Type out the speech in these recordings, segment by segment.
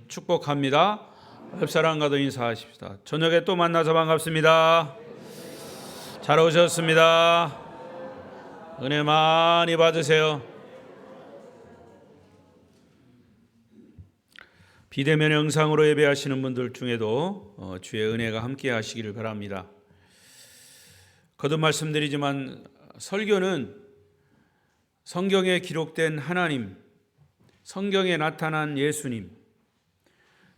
축복합니다. 옆 사람과도 인사하십시다. 저녁에 또 만나서 반갑습니다. 잘 오셨습니다. 은혜 많이 받으세요. 비대면 영상으로 예배하시는 분들 중에도 주의 은혜가 함께 하시기를 바랍니다. 거듭 말씀드리지만 설교는 성경에 기록된 하나님, 성경에 나타난 예수님,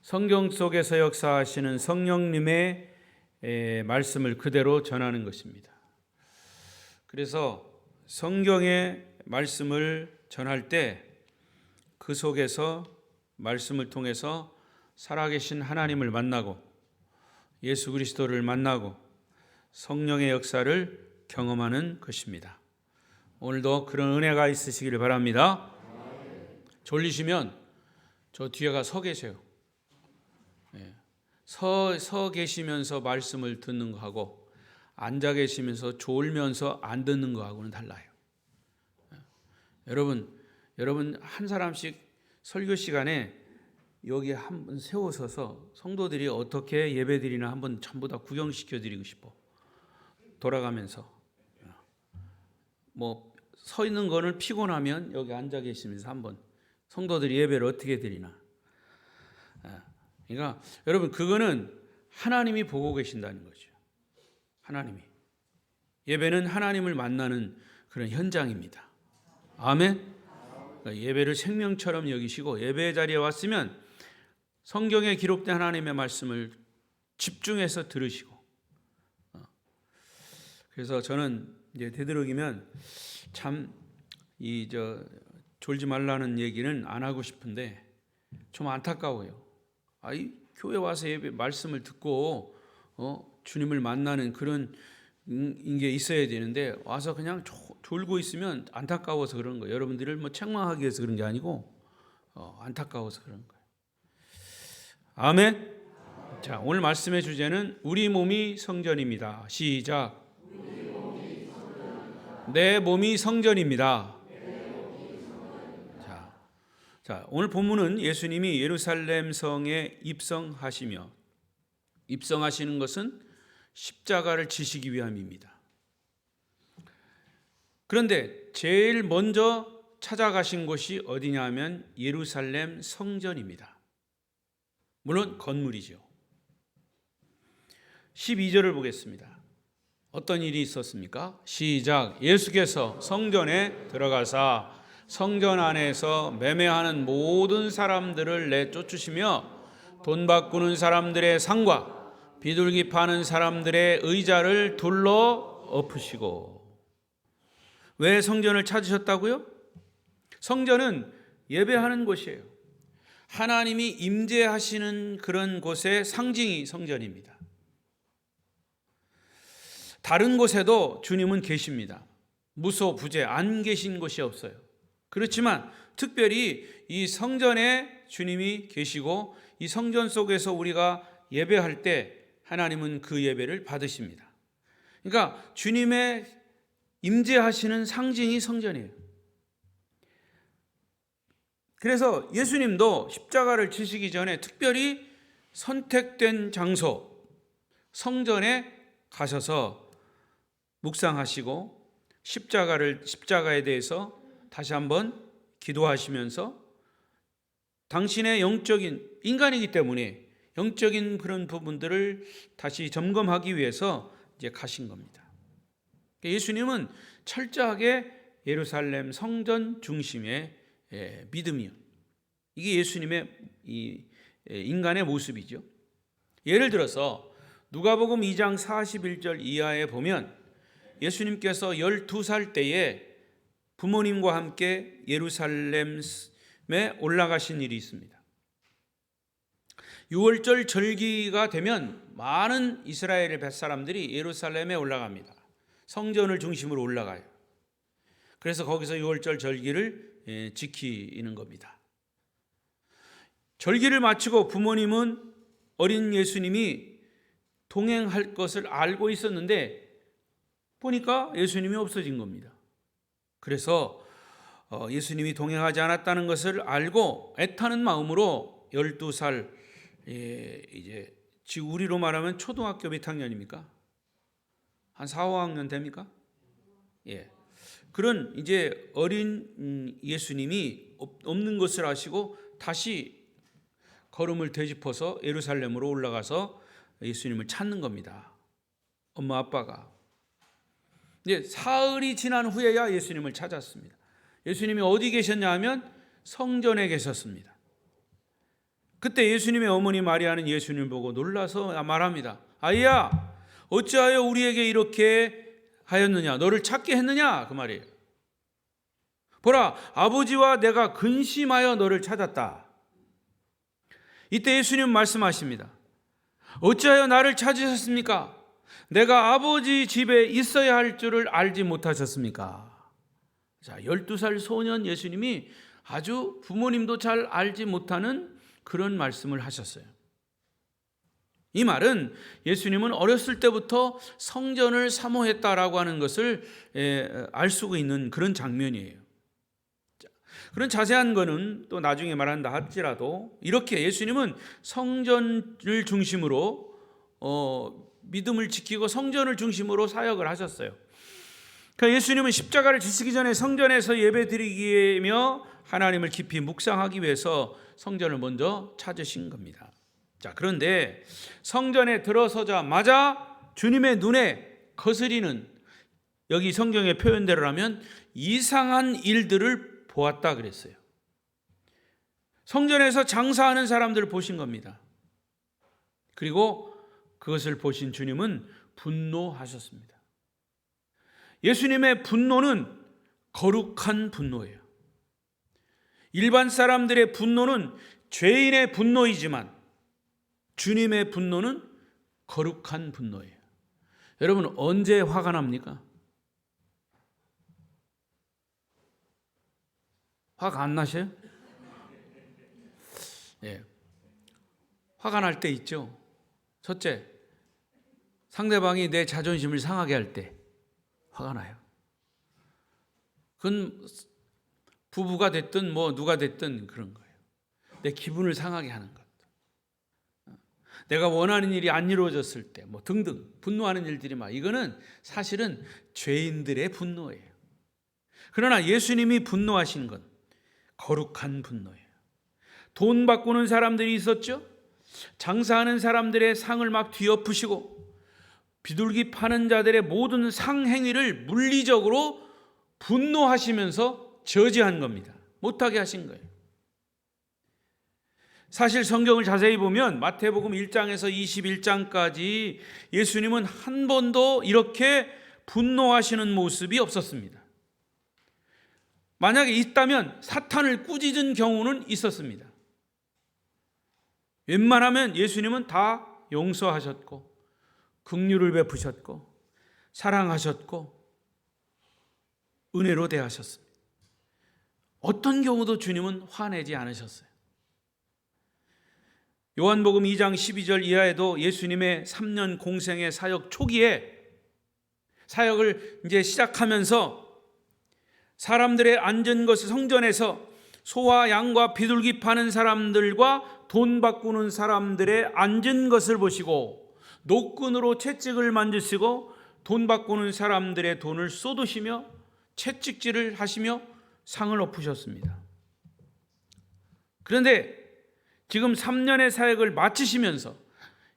성경 속에서 역사하시는 성령님의 말씀을 그대로 전하는 것입니다. 그래서 성경의 말씀을 전할 때 그 속에서 말씀을 통해서 살아계신 하나님을 만나고 예수 그리스도를 만나고 성령의 역사를 경험하는 것입니다. 오늘도 그런 은혜가 있으시기를 바랍니다. 졸리시면 저 뒤에 가 서 계세요. 서 계시면서 말씀을 듣는 거하고 앉아 계시면서 졸면서 안 듣는 거하고는 달라요. 여러분 한 사람씩 설교 시간에 여기 한번 세워서서 성도들이 어떻게 예배드리나 한번 전부 다 구경시켜 드리고 싶어. 돌아가면서 서 있는 거는 피곤하면 여기 앉아 계시면서 한번 성도들이 예배를 어떻게 드리나. 그러니까 여러분 그거는 하나님이 보고 계신다는 거죠. 하나님이. 예배는 하나님을 만나는 그런 현장입니다. 아멘. 그러니까 예배를 생명처럼 여기시고 예배의 자리에 왔으면 성경에 기록된 하나님의 말씀을 집중해서 들으시고. 그래서 저는 이제 되도록이면 참 졸지 말라는 얘기는 안 하고 싶은데 좀 안타까워요. 교회 와서 예배 말씀을 듣고 주님을 만나는 그런 게 있어야 되는데 와서 그냥 졸고 있으면 안타까워서 그런 거예요. 여러분들을 책망하기 위해서 그런 게 아니고 안타까워서 그런 거예요. 아멘. 자, 오늘 말씀의 주제는 우리 몸이 성전입니다. 시작. 내 몸이 성전입니다. 자, 오늘 본문은 예수님이 예루살렘 성에 입성하시며 입성하시는 것은 십자가를 지시기 위함입니다. 그런데 제일 먼저 찾아가신 곳이 어디냐 하면 예루살렘 성전입니다. 물론 건물이죠. 12절을 보겠습니다. 어떤 일이 있었습니까? 시작. 예수께서 성전에 들어가사 성전 안에서 매매하는 모든 사람들을 내쫓으시며 돈 바꾸는 사람들의 상과 비둘기 파는 사람들의 의자를 둘러 엎으시고. 왜 성전을 찾으셨다고요? 성전은 예배하는 곳이에요. 하나님이 임재하시는 그런 곳의 상징이 성전입니다. 다른 곳에도 주님은 계십니다. 무소 부재 안 계신 곳이 없어요. 그렇지만 특별히 이 성전에 주님이 계시고 이 성전 속에서 우리가 예배할 때 하나님은 그 예배를 받으십니다. 그러니까 주님의 임재하시는 상징이 성전이에요. 그래서 예수님도 십자가를 지시기 전에 특별히 선택된 장소 성전에 가셔서 묵상하시고 십자가에 대해서 다시 한번 기도하시면서 당신의 영적인 인간이기 때문에 영적인 그런 부분들을 다시 점검하기 위해서 이제 가신 겁니다. 예수님은 철저하게 예루살렘 성전 중심의 믿음이요. 이게 예수님의 인간의 모습이죠. 예를 들어서 누가복음 2장 41절 이하에 보면 예수님께서 12살 때에 부모님과 함께 예루살렘에 올라가신 일이 있습니다. 6월절 절기가 되면 많은 이스라엘의 뱃사람들이 예루살렘에 올라갑니다. 성전을 중심으로 올라가요. 그래서 거기서 6월절 절기를 지키는 겁니다. 절기를 마치고 부모님은 어린 예수님이 동행할 것을 알고 있었는데 보니까 예수님이 없어진 겁니다. 그래서 예수님이 동행하지 않았다는 것을 알고 애타는 마음으로 12살, 이제 지금 우리로 말하면 초등학교 몇 학년입니까? 한 4, 5학년 됩니까? 예. 그런 이제 어린 예수님이 없는 것을 아시고 다시 걸음을 되짚어서 예루살렘으로 올라가서 예수님을 찾는 겁니다. 엄마 아빠가. 이제 사흘이 지난 후에야 예수님을 찾았습니다. 예수님이 어디 계셨냐 하면 성전에 계셨습니다. 그때 예수님의 어머니 마리아는 예수님을 보고 놀라서 말합니다. 아이야, 어찌하여 우리에게 이렇게 하였느냐? 너를 찾게 했느냐? 그 말이에요. 보라, 아버지와 내가 근심하여 너를 찾았다. 이때 예수님 말씀하십니다. 어찌하여 나를 찾으셨습니까? 내가 아버지 집에 있어야 할 줄을 알지 못하셨습니까? 자, 12살 소년 예수님이 아주 부모님도 잘 알지 못하는 그런 말씀을 하셨어요. 이 말은 예수님은 어렸을 때부터 성전을 사모했다라고 하는 것을 알 수가 있는 그런 장면이에요. 그런 자세한 거는 또 나중에 말한다 할지라도 이렇게 예수님은 성전을 중심으로 믿음을 지키고 성전을 중심으로 사역을 하셨어요. 그러니까 예수님은 십자가를 지시기 전에 성전에서 예배드리기며 하나님을 깊이 묵상하기 위해서 성전을 먼저 찾으신 겁니다. 자, 그런데 성전에 들어서자마자 주님의 눈에 거스리는, 여기 성경의 표현대로라면 이상한 일들을 보았다 그랬어요. 성전에서 장사하는 사람들을 보신 겁니다. 그리고 그것을 보신 주님은 분노하셨습니다. 예수님의 분노는 거룩한 분노예요. 일반 사람들의 분노는 죄인의 분노이지만 주님의 분노는 거룩한 분노예요. 여러분, 언제 화가 납니까? 화가 안 나셔요? 예. 화가 날 때 있죠. 첫째, 상대방이 내 자존심을 상하게 할 때 화가 나요. 그건 부부가 됐든 뭐 누가 됐든 그런 거예요. 내 기분을 상하게 하는 것. 내가 원하는 일이 안 이루어졌을 때 뭐 등등 분노하는 일들이 막, 이거는 사실은 죄인들의 분노예요. 그러나 예수님이 분노하신 건 거룩한 분노예요. 돈 바꾸는 사람들이 있었죠. 장사하는 사람들의 상을 막 뒤엎으시고 비둘기 파는 자들의 모든 상행위를 물리적으로 분노하시면서 저지한 겁니다. 못하게 하신 거예요. 사실 성경을 자세히 보면 마태복음 1장에서 21장까지 예수님은 한 번도 이렇게 분노하시는 모습이 없었습니다. 만약에 있다면 사탄을 꾸짖은 경우는 있었습니다. 웬만하면 예수님은 다 용서하셨고 긍휼을 베푸셨고 사랑하셨고 은혜로 대하셨습니다. 어떤 경우도 주님은 화내지 않으셨어요. 요한복음 2장 12절 이하에도 예수님의 3년 공생의 사역 초기에 사역을 이제 시작하면서 사람들의 앉은 것을 성전에서 소와 양과 비둘기 파는 사람들과 돈 바꾸는 사람들의 앉은 것을 보시고 노끈으로 채찍을 만지시고 돈 바꾸는 사람들의 돈을 쏟으시며 채찍질을 하시며 상을 엎으셨습니다. 그런데 지금 3년의 사역을 마치시면서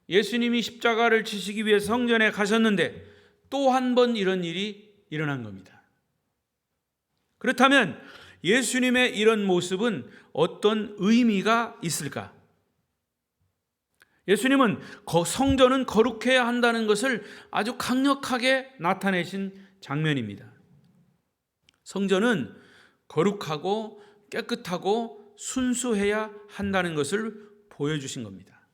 예수님이 십자가를 지시기 위해 성전에 가셨는데 또 한 번 이런 일이 일어난 겁니다. 그렇다면 예수님의 이런 모습은 어떤 의미가 있을까? 예수님은 성전은 거룩해야 한다는 것을 아주 강력하게 나타내신 장면입니다. 성전은 거룩하고 깨끗하고 순수해야 한다는 것을 보여주신 겁니다.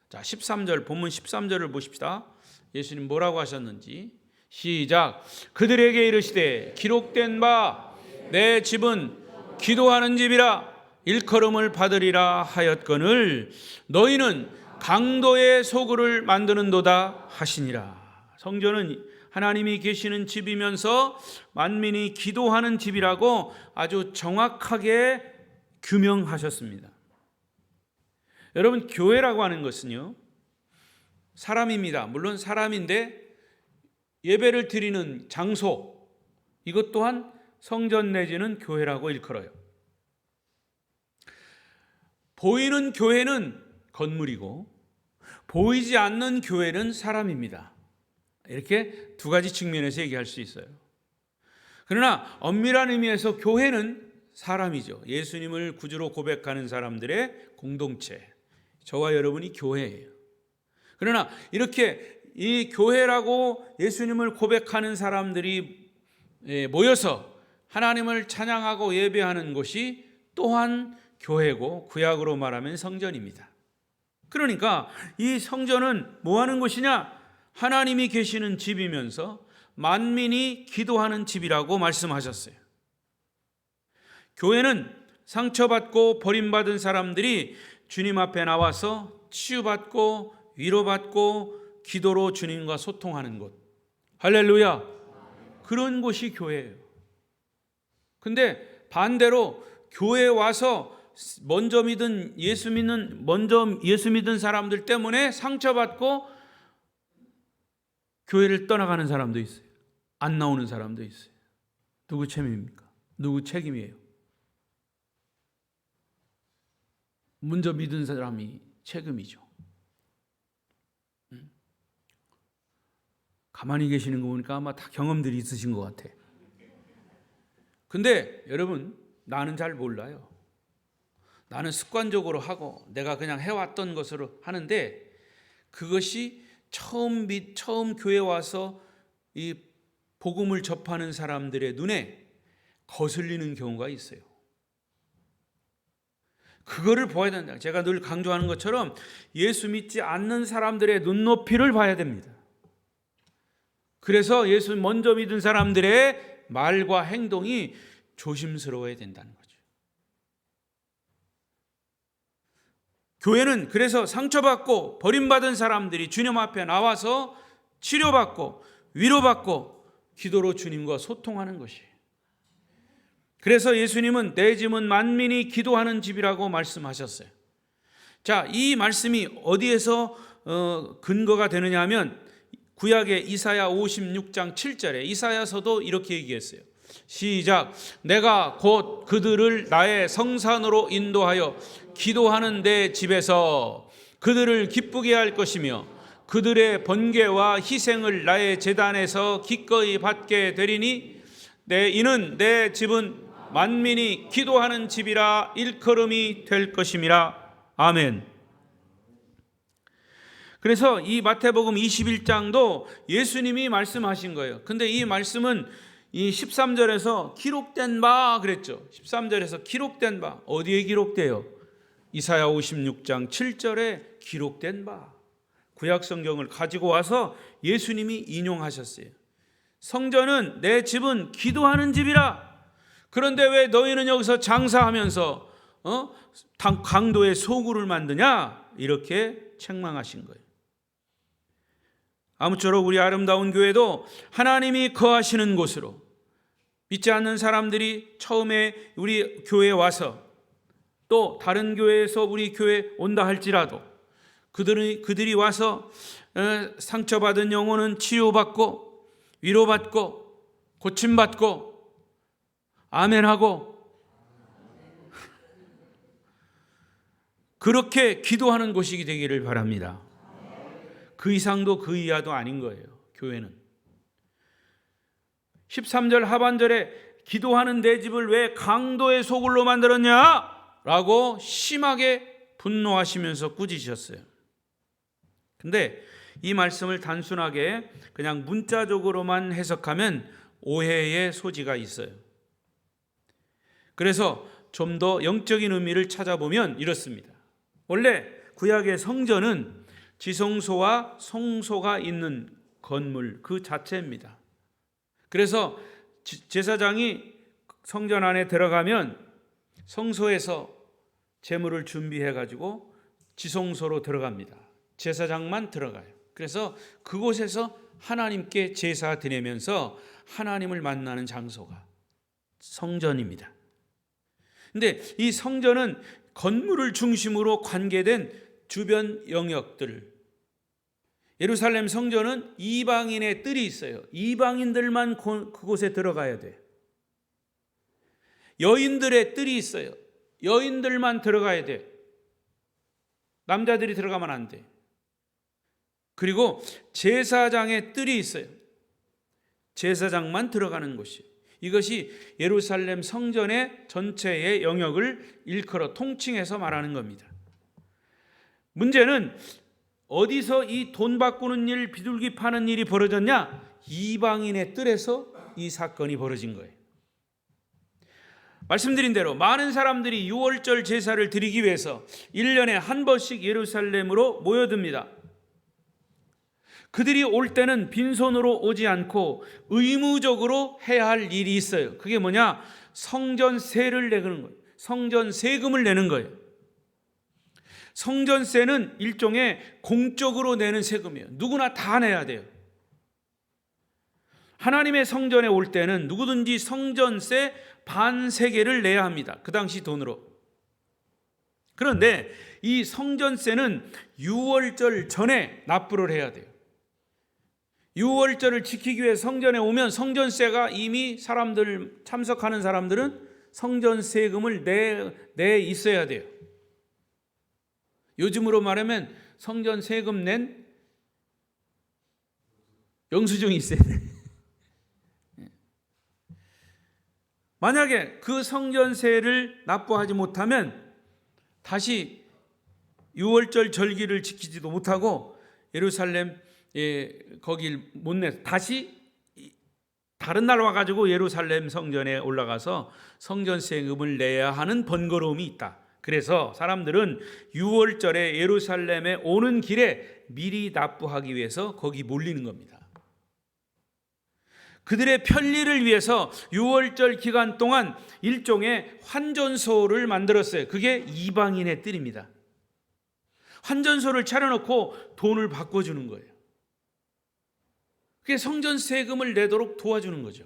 자, 13절, 본문 13절을 보십시다. 예수님 뭐라고 하셨는지 시작. 그들에게 이르시되 기록된 바 내 집은 기도하는 집이라 일컬음을 받으리라 하였거늘 너희는 강도의 소굴을 만드는도다 하시니라. 성전은 하나님이 계시는 집이면서 만민이 기도하는 집이라고 아주 정확하게 규명하셨습니다. 여러분, 교회라고 하는 것은요, 사람입니다. 물론 사람인데 예배를 드리는 장소, 이것 또한 성전 내지는 교회라고 일컬어요. 보이는 교회는 건물이고 보이지 않는 교회는 사람입니다. 이렇게 두 가지 측면에서 얘기할 수 있어요. 그러나 엄밀한 의미에서 교회는 사람이죠. 예수님을 구주로 고백하는 사람들의 공동체, 저와 여러분이 교회예요. 그러나 이렇게 이 교회라고 예수님을 고백하는 사람들이 모여서 하나님을 찬양하고 예배하는 곳이 또한 교회고, 구약으로 말하면 성전입니다. 그러니까 이 성전은 뭐 하는 곳이냐? 하나님이 계시는 집이면서 만민이 기도하는 집이라고 말씀하셨어요. 교회는 상처받고 버림받은 사람들이 주님 앞에 나와서 치유받고 위로받고 기도로 주님과 소통하는 곳. 할렐루야. 그런 곳이 교회예요. 근데 반대로 교회에 와서 먼저 예수 믿은 사람들 때문에 상처받고 교회를 떠나가는 사람도 있어요. 안 나오는 사람도 있어요. 누구 책임입니까? 누구 책임이에요? 먼저 믿은 사람이 책임이죠. 가만히 계시는 거 보니까 아마 다 경험들이 있으신 것 같아. 근데 여러분, 나는 잘 몰라요. 나는 습관적으로 하고 내가 그냥 해왔던 것으로 하는데, 그것이 처음 교회 와서 이 복음을 접하는 사람들의 눈에 거슬리는 경우가 있어요. 그거를 보아야 된다. 제가 늘 강조하는 것처럼 예수 믿지 않는 사람들의 눈높이를 봐야 됩니다. 그래서 예수 먼저 믿은 사람들의 말과 행동이 조심스러워야 된다는 거죠. 교회는 그래서 상처받고 버림받은 사람들이 주님 앞에 나와서 치료받고 위로받고 기도로 주님과 소통하는 것이에요. 그래서 예수님은 내 집은 만민이 기도하는 집이라고 말씀하셨어요. 자, 이 말씀이 어디에서 근거가 되느냐 하면 구약의 이사야 56장 7절에 이사야서도 이렇게 얘기했어요. 시작. 내가 곧 그들을 나의 성산으로 인도하여 기도하는 내 집에서 그들을 기쁘게 할 것이며 그들의 번개와 희생을 나의 제단에서 기꺼이 받게 되리니 이는 내 집은 만민이 기도하는 집이라 일컬음이 될 것임이라. 아멘. 그래서 이 마태복음 21장도 예수님이 말씀하신 거예요. 근데 이 말씀은 이 13절에서 기록된 바 그랬죠. 13절에서 기록된 바, 어디에 기록돼요? 이사야 56장 7절에 기록된 바. 구약 성경을 가지고 와서 예수님이 인용하셨어요. 성전은 내 집은 기도하는 집이라. 그런데 왜 너희는 여기서 장사하면서 강도의 소굴을 만드냐? 이렇게 책망하신 거예요. 아무쪼록 우리 아름다운 교회도 하나님이 거하시는 곳으로, 믿지 않는 사람들이 처음에 우리 교회에 와서 또 다른 교회에서 우리 교회에 온다 할지라도 그들이 와서 상처받은 영혼은 치유받고 위로받고 고침받고 아멘하고 그렇게 기도하는 곳이 되기를 바랍니다. 그 이상도 그 이하도 아닌 거예요. 교회는 13절 하반절에 기도하는 내 집을 왜 강도의 소굴로 만들었냐? 라고 심하게 분노하시면서 꾸짖으셨어요. 근데 이 말씀을 단순하게 그냥 문자적으로만 해석하면 오해의 소지가 있어요. 그래서 좀 더 영적인 의미를 찾아보면 이렇습니다. 원래 구약의 성전은 지성소와 성소가 있는 건물 그 자체입니다. 그래서 제사장이 성전 안에 들어가면 성소에서 제물을 준비해 가지고 지성소로 들어갑니다. 제사장만 들어가요. 그래서 그곳에서 하나님께 제사 드리면서 하나님을 만나는 장소가 성전입니다. 근데 이 성전은 건물을 중심으로 관계된 주변 영역들, 예루살렘 성전은 이방인의 뜰이 있어요. 이방인들만 그곳에 들어가야 돼. 여인들의 뜰이 있어요. 여인들만 들어가야 돼. 남자들이 들어가면 안 돼. 그리고 제사장의 뜰이 있어요. 제사장만 들어가는 곳이. 이것이 예루살렘 성전의 전체의 영역을 일컬어 통칭해서 말하는 겁니다. 문제는 어디서 이 돈 바꾸는 일, 비둘기 파는 일이 벌어졌냐? 이방인의 뜰에서 이 사건이 벌어진 거예요. 말씀드린 대로 많은 사람들이 유월절 제사를 드리기 위해서 1년에 한 번씩 예루살렘으로 모여듭니다. 그들이 올 때는 빈손으로 오지 않고 의무적으로 해야 할 일이 있어요. 그게 뭐냐? 성전세를 내는 거예요. 성전 세금을 내는 거예요. 성전세는 일종의 공적으로 내는 세금이에요. 누구나 다 내야 돼요. 하나님의 성전에 올 때는 누구든지 성전세 반세겔을 내야 합니다. 그 당시 돈으로. 그런데 이 성전세는 유월절 전에 납부를 해야 돼요. 유월절을 지키기 위해 성전에 오면 성전세가 이미 사람들, 참석하는 사람들은 성전세금을 내 있어야 돼요. 요즘으로 말하면 성전세금 낸 영수증이 있어야 돼요. 만약에 그 성전세를 납부하지 못하면 다시 유월절 절기를 지키지도 못하고 예루살렘 거길 못 내, 다시 다른 날 와가지고 예루살렘 성전에 올라가서 성전세금을 내야 하는 번거로움이 있다. 그래서 사람들은 유월절에 예루살렘에 오는 길에 미리 납부하기 위해서 거기 몰리는 겁니다. 그들의 편리를 위해서 유월절 기간 동안 일종의 환전소를 만들었어요. 그게 이방인의 뜰입니다. 환전소를 차려놓고 돈을 바꿔주는 거예요. 그게 성전세금을 내도록 도와주는 거죠.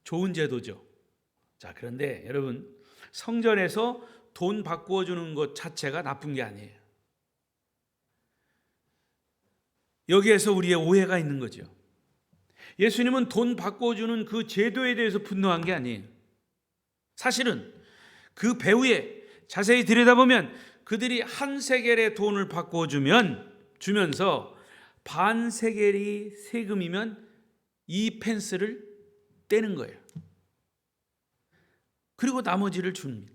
좋은 제도죠. 자, 그런데 여러분, 성전에서 돈 바꾸어주는 것 자체가 나쁜 게 아니에요. 여기에서 우리의 오해가 있는 거죠. 예수님은 돈 바꿔주는 그 제도에 대해서 분노한 게 아니에요. 사실은 그 배후에 자세히 들여다보면 그들이 한 세겔의 돈을 주면서 반 세겔이 세금이면 2펜스를 떼는 거예요. 그리고 나머지를 줍니다.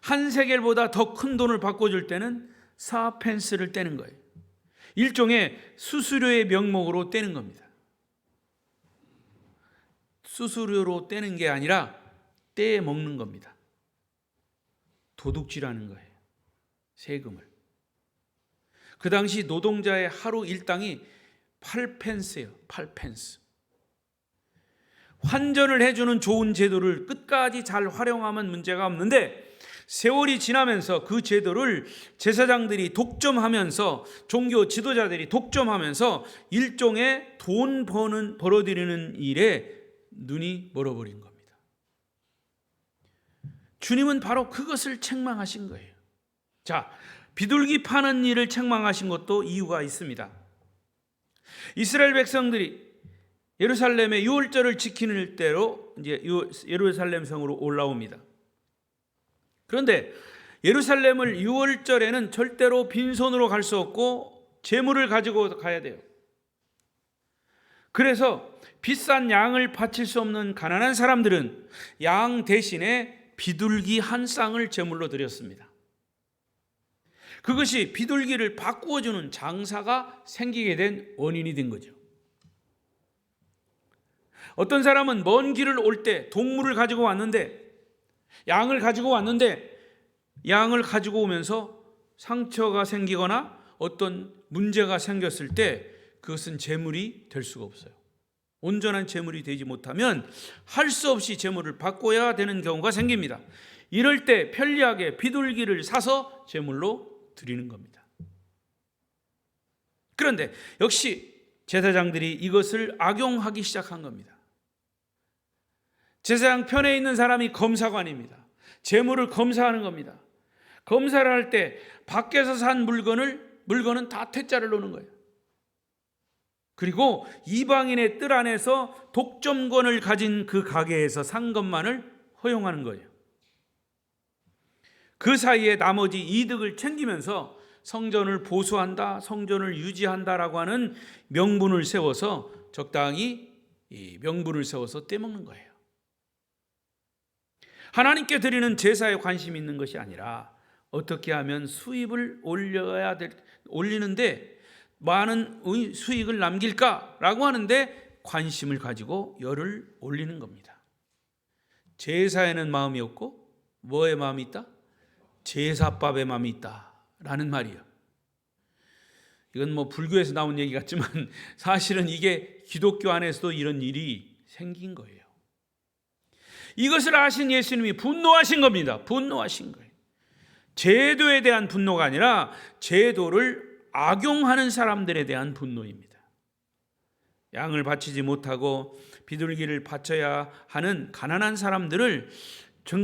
한 세겔보다 더 큰 돈을 바꿔줄 때는 4펜스를 떼는 거예요. 일종의 수수료의 명목으로 떼는 겁니다. 수수료로 떼는 게 아니라 떼 먹는 겁니다. 도둑질하는 거예요. 세금을. 그 당시 노동자의 하루 일당이 8펜스예요. 8펜스. 환전을 해주는 좋은 제도를 끝까지 잘 활용하면 문제가 없는데 세월이 지나면서 그 제도를 제사장들이 독점하면서 종교 지도자들이 독점하면서 일종의 돈 벌어들이는 일에 눈이 멀어버린 겁니다. 주님은 바로 그것을 책망하신 거예요. 자, 비둘기 파는 일을 책망하신 것도 이유가 있습니다. 이스라엘 백성들이 예루살렘의 유월절을 지키는 때로 이제 예루살렘 성으로 올라옵니다. 그런데 예루살렘을 유월절에는 절대로 빈손으로 갈 수 없고 재물을 가지고 가야 돼요. 그래서 비싼 양을 바칠 수 없는 가난한 사람들은 양 대신에 비둘기 한 쌍을 제물로 드렸습니다. 그것이 비둘기를 바꾸어주는 장사가 생기게 된 원인이 된 거죠. 어떤 사람은 먼 길을 올 때 동물을 가지고 왔는데 양을 가지고 오면서 상처가 생기거나 어떤 문제가 생겼을 때 그것은 제물이 될 수가 없어요. 온전한 제물이 되지 못하면 할 수 없이 제물을 바꿔야 되는 경우가 생깁니다. 이럴 때 편리하게 비둘기를 사서 제물로 드리는 겁니다. 그런데 역시 제사장들이 이것을 악용하기 시작한 겁니다. 제사장 편에 있는 사람이 검사관입니다. 제물을 검사하는 겁니다. 검사를 할 때 밖에서 산 물건은 다 퇴짜를 놓는 거예요. 그리고 이방인의 뜰 안에서 독점권을 가진 그 가게에서 산 것만을 허용하는 거예요. 그 사이에 나머지 이득을 챙기면서 성전을 보수한다, 성전을 유지한다라고 하는 명분을 세워서 적당히 이 명분을 세워서 떼먹는 거예요. 하나님께 드리는 제사에 관심이 있는 것이 아니라 어떻게 하면 수입을 올리는데 많은 수익을 남길까라고 하는데 관심을 가지고 열을 올리는 겁니다. 제사에는 마음이 없고 뭐에 마음이 있다? 제사밥에 마음이 있다라는 말이에요. 이건 뭐 불교에서 나온 얘기 같지만 사실은 이게 기독교 안에서도 이런 일이 생긴 거예요. 이것을 아신 예수님이 분노하신 겁니다. 분노하신 거예요. 제도에 대한 분노가 아니라 제도를 악용하는 사람들에 대한 분노입니다. 양을 바치지 못하고 비둘기를 바쳐야 하는 가난한 사람들을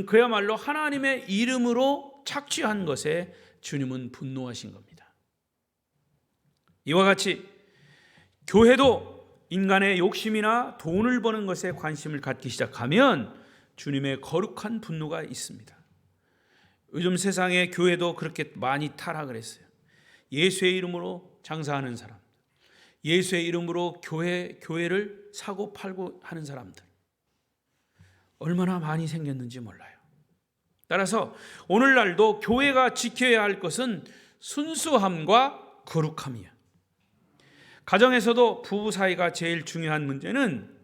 그야말로 하나님의 이름으로 착취한 것에 주님은 분노하신 겁니다. 이와 같이 교회도 인간의 욕심이나 돈을 버는 것에 관심을 갖기 시작하면 주님의 거룩한 분노가 있습니다. 요즘 세상의 교회도 그렇게 많이 타락을 했어요. 예수의 이름으로 장사하는 사람, 예수의 이름으로 교회를 사고 팔고 하는 사람들 얼마나 많이 생겼는지 몰라요. 따라서 오늘날도 교회가 지켜야 할 것은 순수함과 거룩함이야. 가정에서도 부부 사이가 제일 중요한 문제는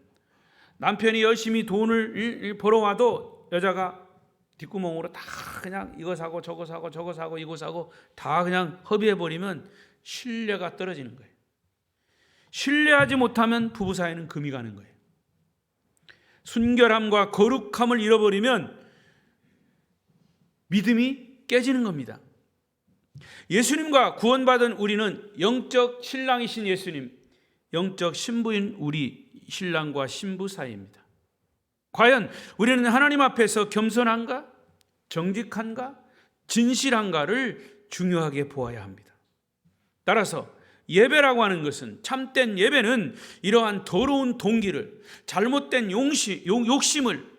남편이 열심히 돈을 벌어와도 여자가 뒷구멍으로 다 그냥 이거 사고 저거 사고 저거 사고 이거 사고 다 그냥 허비해버리면 신뢰가 떨어지는 거예요. 신뢰하지 못하면 부부 사이는 금이 가는 거예요. 순결함과 거룩함을 잃어버리면 믿음이 깨지는 겁니다. 예수님과 구원받은 우리는 영적 신랑이신 예수님, 영적 신부인 우리 신랑과 신부 사이입니다. 과연 우리는 하나님 앞에서 겸손한가, 정직한가, 진실한가를 중요하게 보아야 합니다. 따라서 예배라고 하는 것은, 참된 예배는 이러한 더러운 동기를, 잘못된 욕심을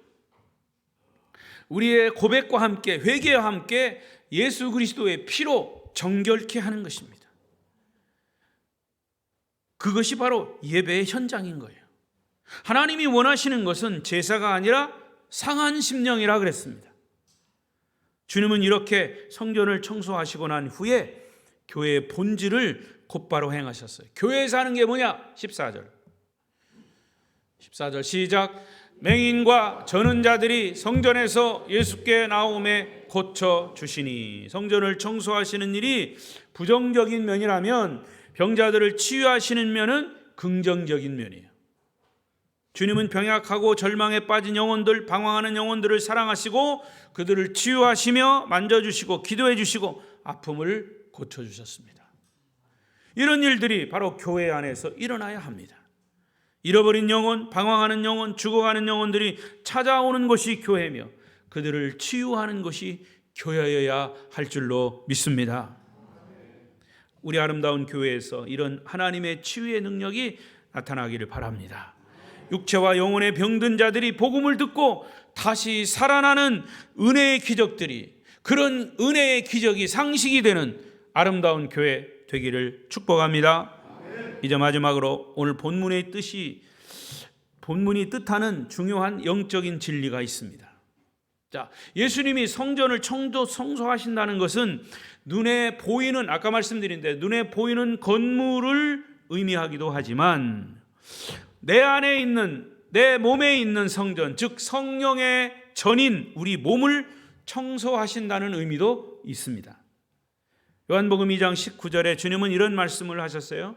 우리의 고백과 함께, 회개와 함께 예수 그리스도의 피로 정결케 하는 것입니다. 그것이 바로 예배의 현장인 거예요. 하나님이 원하시는 것은 제사가 아니라 상한 심령이라 그랬습니다. 주님은 이렇게 성전을 청소하시고 난 후에 교회의 본질을 곧바로 행하셨어요. 교회에서 하는 게 뭐냐? 14절 시작. 맹인과 저는 자들이 성전에서 예수께 나오매 고쳐주시니. 성전을 청소하시는 일이 부정적인 면이라면 병자들을 치유하시는 면은 긍정적인 면이에요. 주님은 병약하고 절망에 빠진 영혼들, 방황하는 영혼들을 사랑하시고 그들을 치유하시며 만져주시고 기도해 주시고 아픔을 고쳐주셨습니다. 이런 일들이 바로 교회 안에서 일어나야 합니다. 잃어버린 영혼, 방황하는 영혼, 죽어가는 영혼들이 찾아오는 것이 교회며 그들을 치유하는 것이 교회여야 할 줄로 믿습니다. 우리 아름다운 교회에서 이런 하나님의 치유의 능력이 나타나기를 바랍니다. 육체와 영혼의 병든 자들이 복음을 듣고 다시 살아나는 은혜의 기적들이, 그런 은혜의 기적이 상식이 되는 아름다운 교회 되기를 축복합니다. 이제 마지막으로 오늘 본문이 뜻하는 중요한 영적인 진리가 있습니다. 자, 예수님이 성전을 청소하신다는 것은 눈에 보이는, 아까 말씀드린 눈에 보이는 건물을 의미하기도 하지만 내 안에 있는, 내 몸에 있는 성전, 즉 성령의 전인 우리 몸을 청소하신다는 의미도 있습니다. 요한복음 2장 19절에 주님은 이런 말씀을 하셨어요.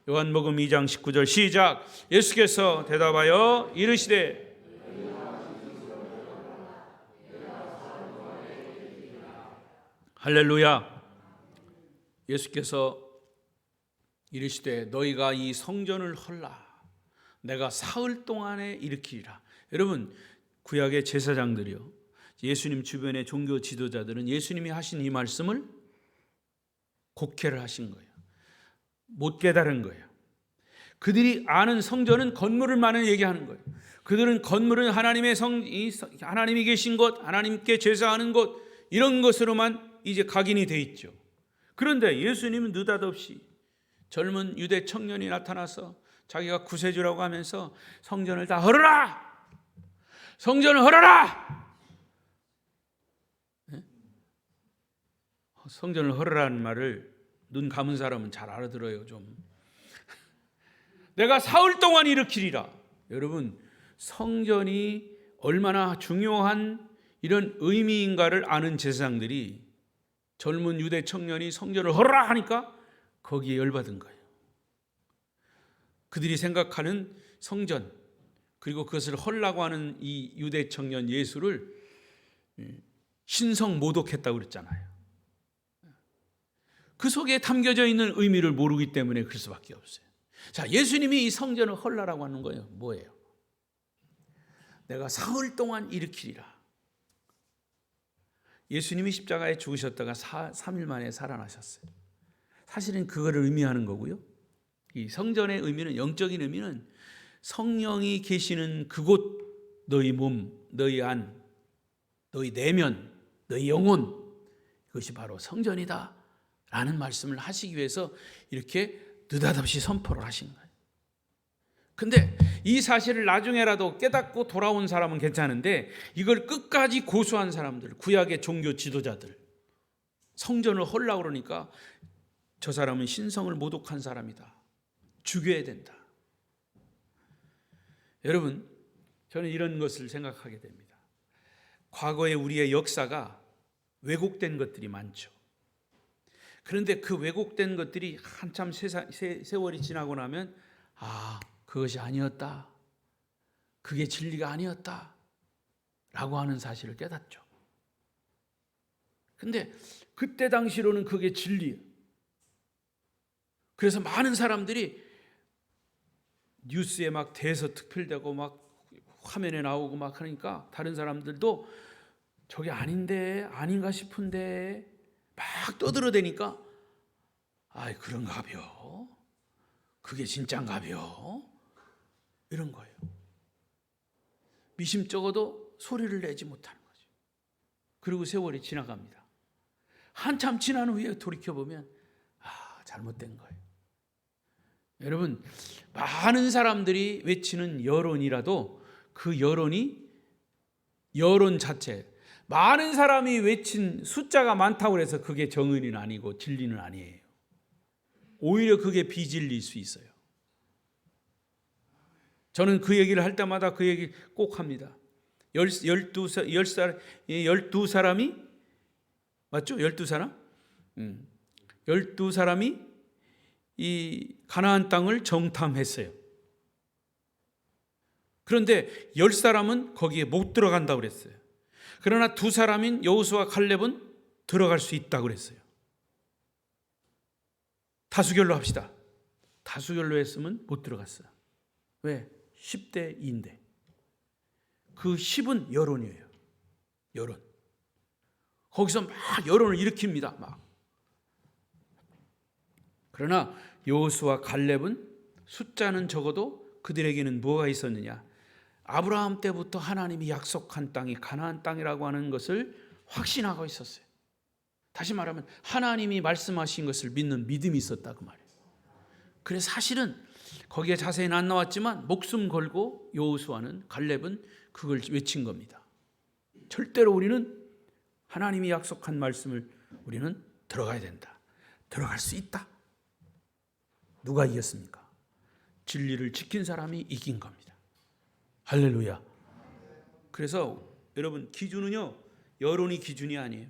요한복음 2장 19절 시작. 예수께서 대답하여 이르시되, 할렐루야. 예수께서 이르시되 너희가 이 성전을 헐라. 내가 사흘 동안에 일으키리라. 여러분, 구약의 제사장들이요, 예수님 주변의 종교 지도자들은 예수님이 하신 이 말씀을 곡해를 하신 거예요. 못 깨달은 거예요. 그들이 아는 성전은 건물을만 얘기하는 거예요. 그들은 건물은 하나님이 계신 곳, 하나님께 제사하는 곳, 이런 것으로만 이제 각인이 돼 있죠. 그런데 예수님은 느닷없이 젊은 유대 청년이 나타나서 자기가 구세주라고 하면서 성전을 다 헐어라! 성전을 헐어라! 네? 성전을 헐어라는 말을 눈 감은 사람은 잘 알아들어요. 좀 내가 사흘 동안 일으키리라. 여러분, 성전이 얼마나 중요한 이런 의미인가를 아는 제사장들이 젊은 유대 청년이 성전을 헐어라 하니까 거기에 열받은 거예요. 그들이 생각하는 성전, 그리고 그것을 헐라고 하는 이 유대 청년 예수를 신성 모독했다고 그랬잖아요. 그 속에 담겨져 있는 의미를 모르기 때문에 그럴 수밖에 없어요. 자, 예수님이 이 성전을 헐라라고 하는 거예요. 뭐예요? 내가 사흘 동안 일으키리라. 예수님이 십자가에 죽으셨다가 3일 만에 살아나셨어요. 사실은 그거를 의미하는 거고요. 이 성전의 의미는, 영적인 의미는 성령이 계시는 그곳, 너희 몸, 너희 안, 너희 내면, 너희 영혼, 이것이 바로 성전이다 라는 말씀을 하시기 위해서 이렇게 느닷없이 선포를 하신 거예요. 근데 이 사실을 나중에라도 깨닫고 돌아온 사람은 괜찮은데, 이걸 끝까지 고수한 사람들, 구약의 종교 지도자들, 성전을 헐라고 그러니까 저 사람은 신성을 모독한 사람이다, 죽여야 된다. 여러분, 저는 이런 것을 생각하게 됩니다. 과거에 우리의 역사가 왜곡된 것들이 많죠. 그런데 그 왜곡된 것들이 한참 세월이 지나고 나면 그것이 아니었다, 그게 진리가 아니었다 라고 하는 사실을 깨닫죠. 근데 그때 당시로는 그게 진리예요. 그래서 많은 사람들이 뉴스에 막 대서특필되고 막 화면에 나오고 막 하니까 다른 사람들도 저게 아닌가 싶은데 막 떠들어대니까 그런가벼, 그게 진짠가벼, 이런 거예요. 미심쩍어도 소리를 내지 못하는 거죠. 그리고 세월이 지나갑니다. 한참 지난 후에 돌이켜보면 잘못된 거예요. 여러분, 많은 사람들이 외치는 여론이라도 그 여론이, 여론 자체, 많은 사람이 외친 숫자가 많다고 해서 그게 정의는 아니고 진리는 아니에요. 오히려 그게 비진리일 수 있어요. 저는 그 얘기를 할 때마다 그 얘기 꼭 합니다. 12사람이 맞죠? 12사람? 12사람이 이 가나안 땅을 정탐했어요. 그런데 10사람은 거기에 못 들어간다고 그랬어요. 그러나 2사람인 여호수아와 칼렙은 들어갈 수 있다고 그랬어요. 다수결로 합시다. 다수결로 했으면 못 들어갔어요. 왜? 10대 2인데. 그 10은 여론이에요. 여론. 거기서 막 여론을 일으킵니다. 막. 그러나 여호수아와 갈렙은 숫자는 적어도 그들에게는 뭐가 있었느냐? 아브라함 때부터 하나님이 약속한 땅이 가나안 땅이라고 하는 것을 확신하고 있었어요. 다시 말하면 하나님이 말씀하신 것을 믿는 믿음이 있었다 그 말이에요. 그래서 사실은 거기에 자세히는 안 나왔지만 목숨 걸고 여호수아는, 갈렙은 그걸 외친 겁니다. 절대로 우리는 하나님이 약속한 말씀을 우리는 들어가야 된다. 들어갈 수 있다. 누가 이겼습니까? 진리를 지킨 사람이 이긴 겁니다. 할렐루야. 그래서 여러분, 기준은요, 여론이 기준이 아니에요.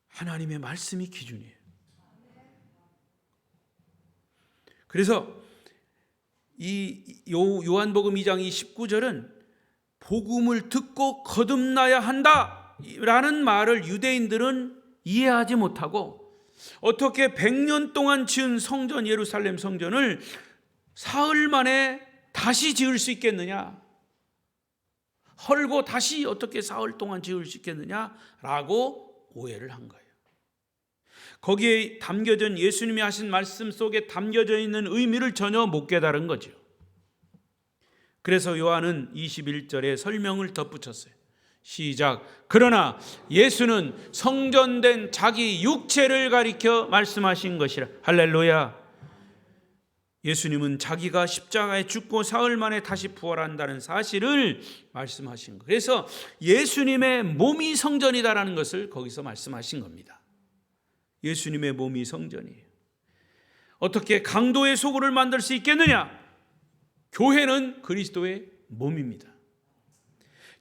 하나님의 말씀이 기준이에요. 그래서 이 요한복음 2장 19절은 복음을 듣고 거듭나야 한다라는 말을 유대인들은 이해하지 못하고, 어떻게 100년 동안 지은 성전, 예루살렘 성전을 사흘 만에 다시 지을 수 있겠느냐? 헐고 다시 어떻게 사흘 동안 지을 수 있겠느냐라고 오해를 한 거예요. 거기에 담겨진 예수님이 하신 말씀 속에 담겨져 있는 의미를 전혀 못 깨달은 거죠. 그래서 요한은 21절에 설명을 덧붙였어요. 시작. 그러나 예수는 성전된 자기 육체를 가리켜 말씀하신 것이라. 할렐루야. 예수님은 자기가 십자가에 죽고 사흘 만에 다시 부활한다는 사실을 말씀하신 거예요. 그래서 예수님의 몸이 성전이다라는 것을 거기서 말씀하신 겁니다. 예수님의 몸이 성전이에요. 어떻게 강도의 소굴을 만들 수 있겠느냐? 교회는 그리스도의 몸입니다.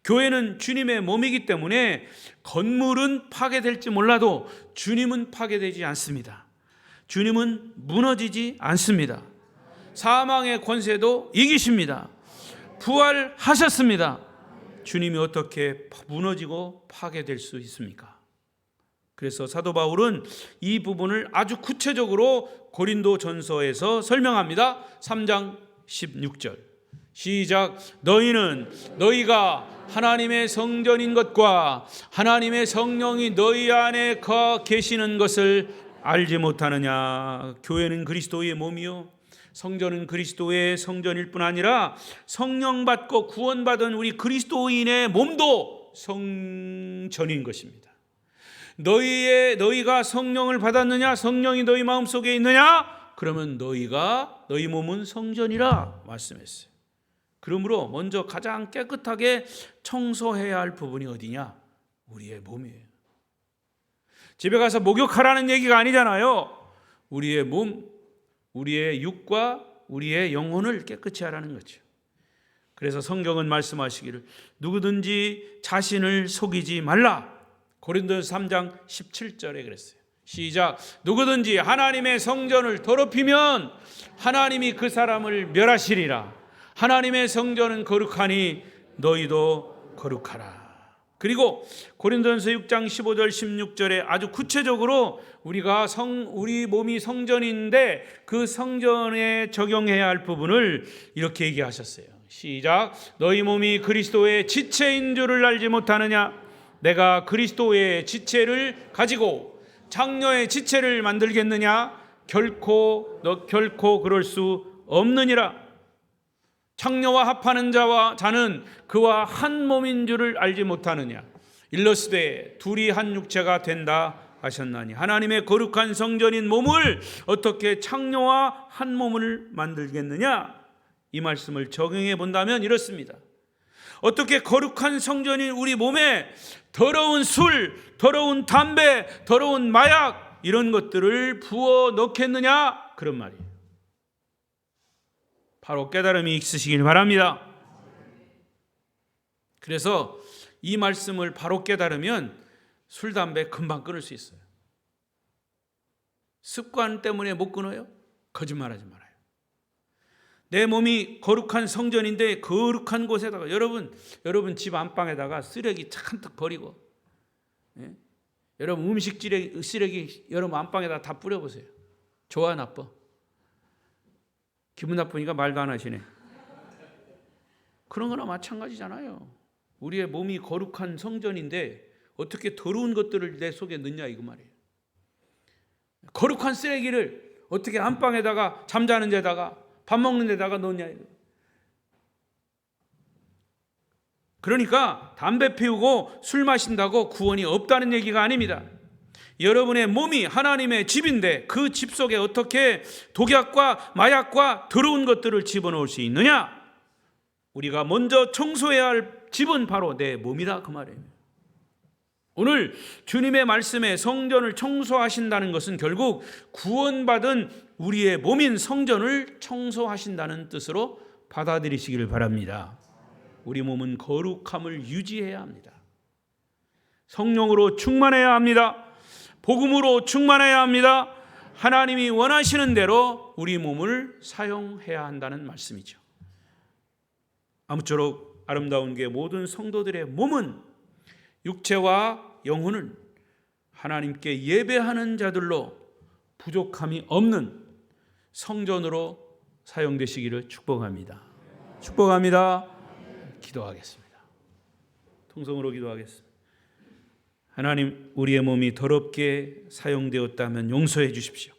교회는 주님의 몸이기 때문에 건물은 파괴될지 몰라도 주님은 파괴되지 않습니다. 주님은 무너지지 않습니다. 사망의 권세도 이기십니다. 부활하셨습니다. 주님이 어떻게 무너지고 파괴될 수 있습니까? 그래서 사도 바울은 이 부분을 아주 구체적으로 고린도전서에서 설명합니다. 3장 16절 시작. 너희가 하나님의 성전인 것과 하나님의 성령이 너희 안에 거 계시는 것을 알지 못하느냐. 교회는 그리스도의 몸이요 성전은 그리스도의 성전일 뿐 아니라 성령 받고 구원받은 우리 그리스도인의 몸도 성전인 것입니다. 너희가 성령을 받았느냐? 성령이 너희 마음속에 있느냐? 그러면 너희 몸은 성전이라 말씀했어요. 그러므로 먼저 가장 깨끗하게 청소해야 할 부분이 어디냐? 우리의 몸이에요. 집에 가서 목욕하라는 얘기가 아니잖아요. 우리의 몸, 우리의 육과 우리의 영혼을 깨끗이 하라는 거죠. 그래서 성경은 말씀하시기를 누구든지 자신을 속이지 말라. 고린도서 3장 17절에 그랬어요. 시작. 누구든지 하나님의 성전을 더럽히면 하나님이 그 사람을 멸하시리라. 하나님의 성전은 거룩하니 너희도 거룩하라. 그리고 고린도전서 6장 15절 16절에 아주 구체적으로 우리 몸이 성전인데 그 성전에 적용해야 할 부분을 이렇게 얘기하셨어요. 시작. 너희 몸이 그리스도의 지체인 줄을 알지 못하느냐? 내가 그리스도의 지체를 가지고 장녀의 지체를 만들겠느냐? 결코 그럴 수 없느니라. 창녀와 합하는 자는 그와 한 몸인 줄을 알지 못하느냐? 일러스되 둘이 한 육체가 된다 하셨나니 하나님의 거룩한 성전인 몸을 어떻게 창녀와 한 몸을 만들겠느냐? 이 말씀을 적용해 본다면 이렇습니다. 어떻게 거룩한 성전인 우리 몸에 더러운 술, 더러운 담배, 더러운 마약 이런 것들을 부어 넣겠느냐? 그런 말이에요. 바로 깨달음이 있으시길 바랍니다. 그래서 이 말씀을 바로 깨달으면 술, 담배 금방 끊을 수 있어요. 습관 때문에 못 끊어요? 거짓말하지 말아요. 내 몸이 거룩한 성전인데 거룩한 곳에다가 여러분 집 안방에다가 쓰레기 잔뜩 버리고, 예? 여러분 음식 쓰레기 여러분 안방에다 다 뿌려보세요. 좋아 나빠? 기분 나쁘니까 말도 안 하시네. 그런 거나 마찬가지잖아요. 우리의 몸이 거룩한 성전인데 어떻게 더러운 것들을 내 속에 넣냐 이거 말이에요. 거룩한 쓰레기를 어떻게 안방에다가 잠자는 데다가 밥 먹는 데다가 넣냐 이거. 그러니까 담배 피우고 술 마신다고 구원이 없다는 얘기가 아닙니다. 여러분의 몸이 하나님의 집인데 그 집 속에 어떻게 독약과 마약과 더러운 것들을 집어넣을 수 있느냐? 우리가 먼저 청소해야 할 집은 바로 내 몸이다 그 말이에요. 오늘 주님의 말씀에 성전을 청소하신다는 것은 결국 구원받은 우리의 몸인 성전을 청소하신다는 뜻으로 받아들이시기를 바랍니다. 우리 몸은 거룩함을 유지해야 합니다. 성령으로 충만해야 합니다. 복음으로 충만해야 합니다. 하나님이 원하시는 대로 우리 몸을 사용해야 한다는 말씀이죠. 아무쪼록 아름다운 게 모든 성도들의 몸은 육체와 영혼은 하나님께 예배하는 자들로 부족함이 없는 성전으로 사용되시기를 축복합니다. 축복합니다. 기도하겠습니다. 통성으로 기도하겠습니다. 하나님, 우리의 몸이 더럽게 사용되었다면 용서해 주십시오.